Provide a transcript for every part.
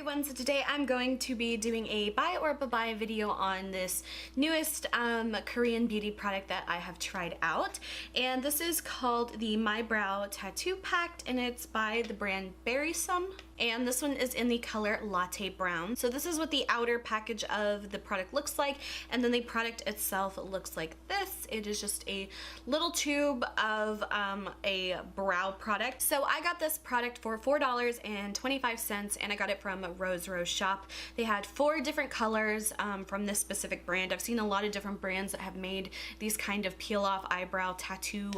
everyone, so today I'm going to be doing a buy or buy video on this newest Korean beauty product that I have tried out, and this is called the Eyebrow Tattoo Pack, and it's by the brand Berrisom, and this one is in the color Latte Brown. So this is what the outer package of the product looks like, and then the product itself looks like this. It is just a little tube of a brow product. So I got this product for $4.25, and I got it from Rose Shop. They had 4 different colors from this specific brand. I've seen a lot of different brands that have made these kind of peel off eyebrow tattoo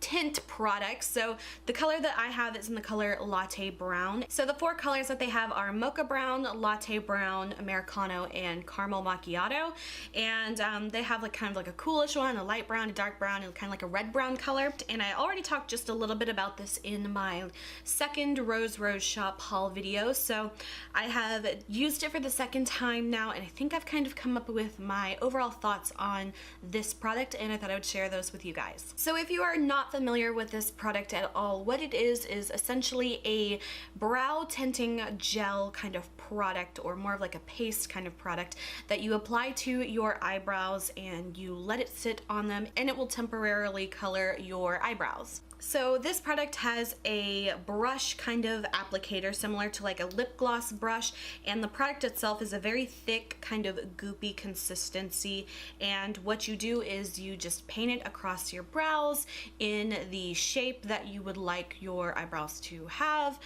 tint products. So the color that I have is in the color Latte Brown. So the 4 colors that they have are Mocha Brown, Latte Brown, Americano, and Caramel Macchiato. And they have like kind of like a coolish one, a light brown, a dark brown, and kind of like a red brown color. And I already talked just a little bit about this in my second Rose Shop haul video. So I have used it for the second time now, and I think I've kind of come up with my overall thoughts on this product, and I thought I would share those with you guys. So if you are not familiar with this product at all, what it is essentially a brow tinting gel kind of product, or more of like a paste kind of product that you apply to your eyebrows and you let it sit on them, and it will temporarily color your eyebrows. So this product has a brush kind of applicator similar to like a lip gloss brush, and the product itself is a very thick kind of goopy consistency, and what you do is you just paint it across your brows in the shape that you would like your eyebrows to have.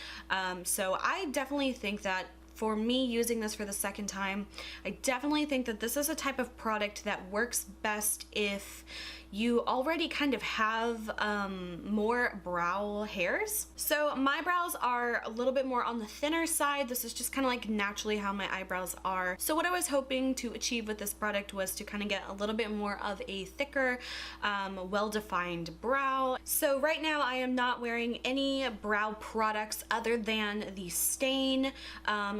So I definitely think that for me, using this for the second time, I definitely think that this is a type of product that works best if you already kind of have more brow hairs. So my brows are a little bit more on the thinner side. This is just kind of like naturally how my eyebrows are. So what I was hoping to achieve with this product was to kind of get a little bit more of a thicker, well-defined brow. So right now I am not wearing any brow products other than the stain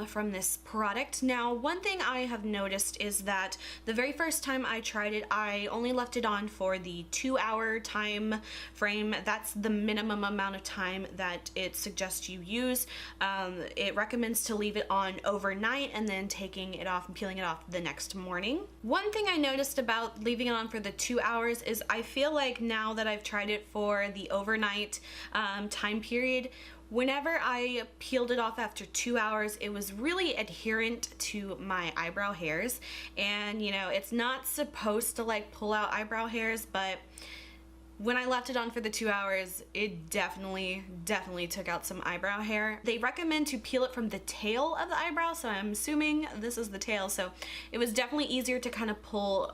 from this product. Now, one thing I have noticed is that the very first time I tried it, I only left it on for the 2-hour time frame. That's the minimum amount of time that it suggests you use. It recommends to leave it on overnight and then taking it off and peeling it off the next morning. One thing I noticed about leaving it on for the 2 hours is I feel like now that I've tried it for the overnight time period, whenever I peeled it off after 2 hours, it was really adherent to my eyebrow hairs. And you know, it's not supposed to like pull out eyebrow hairs, but when I left it on for the 2 hours, it definitely took out some eyebrow hair. They recommend to peel it from the tail of the eyebrow, so I'm assuming this is the tail. So it was definitely easier to kind of pull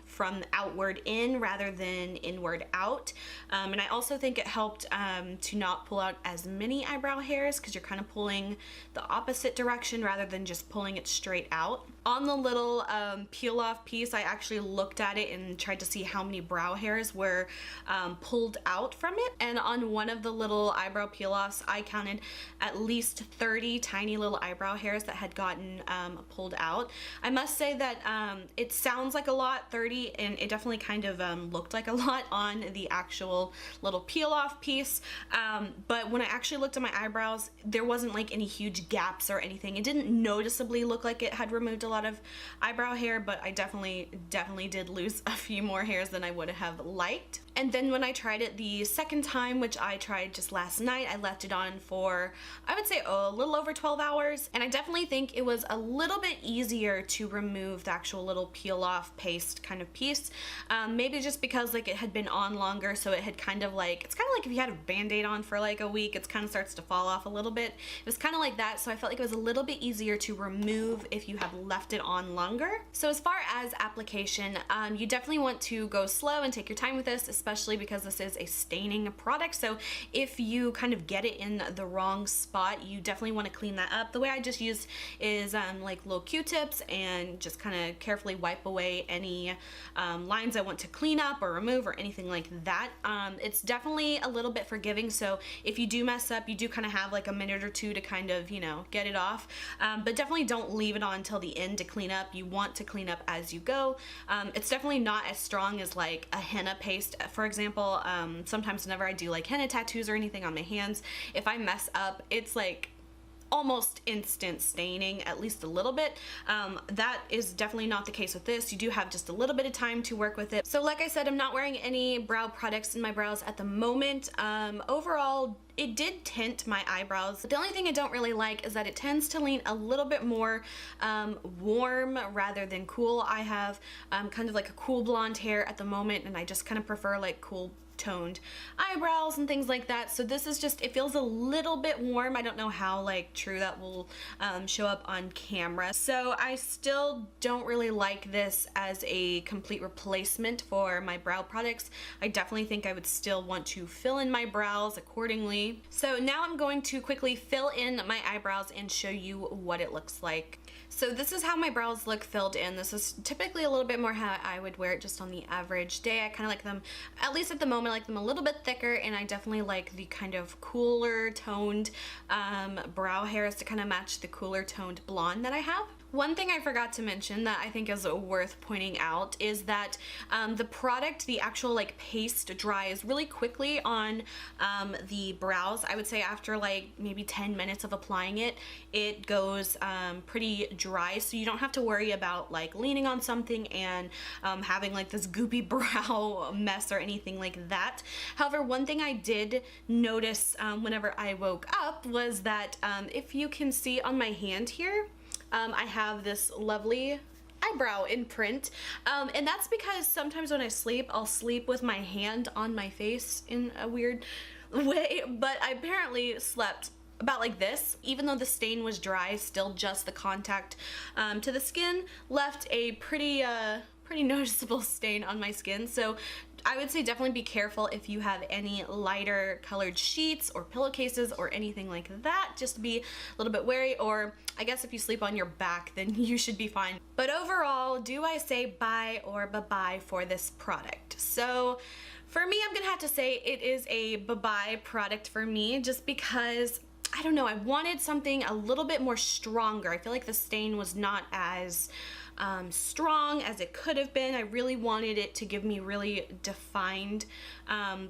from outward in rather than inward out. And I also think it helped to not pull out as many eyebrow hairs, because you're kind of pulling the opposite direction rather than just pulling it straight out. On the little peel off piece, I actually looked at it and tried to see how many brow hairs were pulled out from it, and on one of the little eyebrow peel offs I counted at least 30 tiny little eyebrow hairs that had gotten pulled out. I must say that it sounds like a lot, 30, and it definitely kind of looked like a lot on the actual little peel off piece, but when I actually looked at my eyebrows, there wasn't like any huge gaps or anything. It didn't noticeably look like it had removed a lot of eyebrow hair, but I definitely did lose a few more hairs than I would have liked. And then when I tried it the second time, which I tried just last night, I left it on for, I would say, a little over 12 hours. And I definitely think it was a little bit easier to remove the actual little peel off paste kind of piece. Maybe just because like it had been on longer, so it had kind of like, it's kind of like if you had a band-aid on for like a week, it kind of starts to fall off a little bit. It was kind of like that, so I felt like it was a little bit easier to remove if you have left it on longer. So as far as application, you definitely want to go slow and take your time with this, especially because this is a staining product. So if you kind of get it in the wrong spot, you definitely want to clean that up. The way I just use is like little Q-tips and just kind of carefully wipe away any lines I want to clean up or remove or anything like that. It's definitely a little bit forgiving, so if you do mess up, you do kind of have like a minute or two to kind of, you know, get it off, but definitely don't leave it on until the end to clean up. You want to clean up as you go. It's definitely not as strong as like a henna paste, for example. Sometimes whenever I do like henna tattoos or anything on my hands, if I mess up, it's like almost instant staining, at least a little bit. That is definitely not the case with this. You do have just a little bit of time to work with it. So like I said, I'm not wearing any brow products in my brows at the moment. Overall, it did tint my eyebrows. The only thing I don't really like is that it tends to lean a little bit more warm rather than cool. I have kind of like a cool blonde hair at the moment, and I just kind of prefer like cool toned eyebrows and things like that. So this is just, it feels a little bit warm. I don't know how like true that will show up on camera. So I still don't really like this as a complete replacement for my brow products. I definitely think I would still want to fill in my brows accordingly. So now I'm going to quickly fill in my eyebrows and show you what it looks like. So this is how my brows look filled in. This is typically a little bit more how I would wear it just on the average day. I kind of like them, at least at the moment, I like them a little bit thicker, and I definitely like the kind of cooler toned brow hairs to kind of match the cooler toned blonde that I have. One thing I forgot to mention that I think is worth pointing out is that the product, the actual like paste, dries really quickly on the brows. I would say after like maybe 10 minutes of applying it, it goes pretty dry, so you don't have to worry about like leaning on something and having like this goopy brow mess or anything like that. However, one thing I did notice whenever I woke up was that if you can see on my hand here, I have this lovely eyebrow imprint, and that's because sometimes when I sleep, I'll sleep with my hand on my face in a weird way, but I apparently slept about like this. Even though the stain was dry, still just the contact to the skin left a pretty noticeable stain on my skin. So I would say definitely be careful if you have any lighter colored sheets or pillowcases or anything like that. Just be a little bit wary, or I guess if you sleep on your back, then you should be fine. But overall, do I say buy or bye-bye for this product? So for me, I'm gonna have to say it is a bye-bye product for me, just because I don't know, I wanted something a little bit more stronger. I feel like the stain was not as strong as it could have been. I really wanted it to give me really defined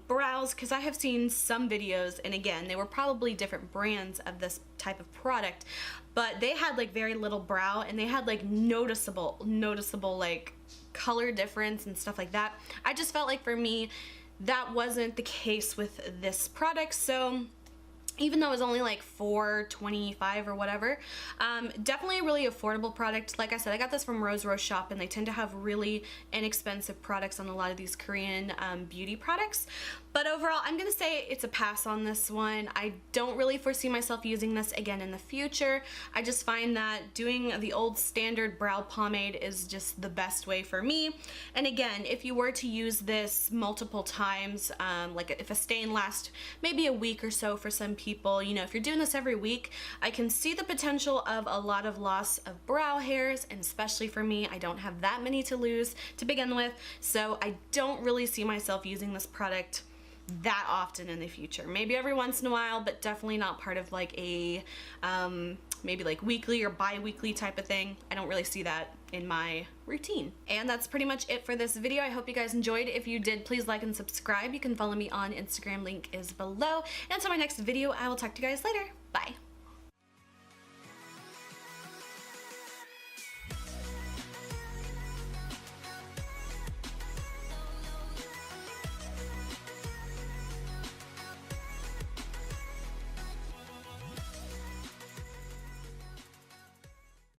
brows, because I have seen some videos, and again, they were probably different brands of this type of product, but they had like very little brow, and they had like noticeable like color difference and stuff like that. I just felt like for me that wasn't the case with this product. So even though it was only like $4.25 or whatever, definitely a really affordable product. Like I said, I got this from Rose Shop, and they tend to have really inexpensive products on a lot of these Korean beauty products. But overall, I'm gonna say it's a pass on this one. I don't really foresee myself using this again in the future. I just find that doing the old standard brow pomade is just the best way for me. And again, if you were to use this multiple times, like if a stain lasts maybe a week or so for some people, you know, if you're doing this every week, I can see the potential of a lot of loss of brow hairs, and especially for me, I don't have that many to lose to begin with, so I don't really see myself using this product that often in the future. Maybe every once in a while, but definitely not part of like a maybe like weekly or bi-weekly type of thing. I don't really see that in my routine. And that's pretty much it for this video. I hope you guys enjoyed. If you did, please like and subscribe. You can follow me on Instagram, link is below. And until my next video, I will talk to you guys later. Bye.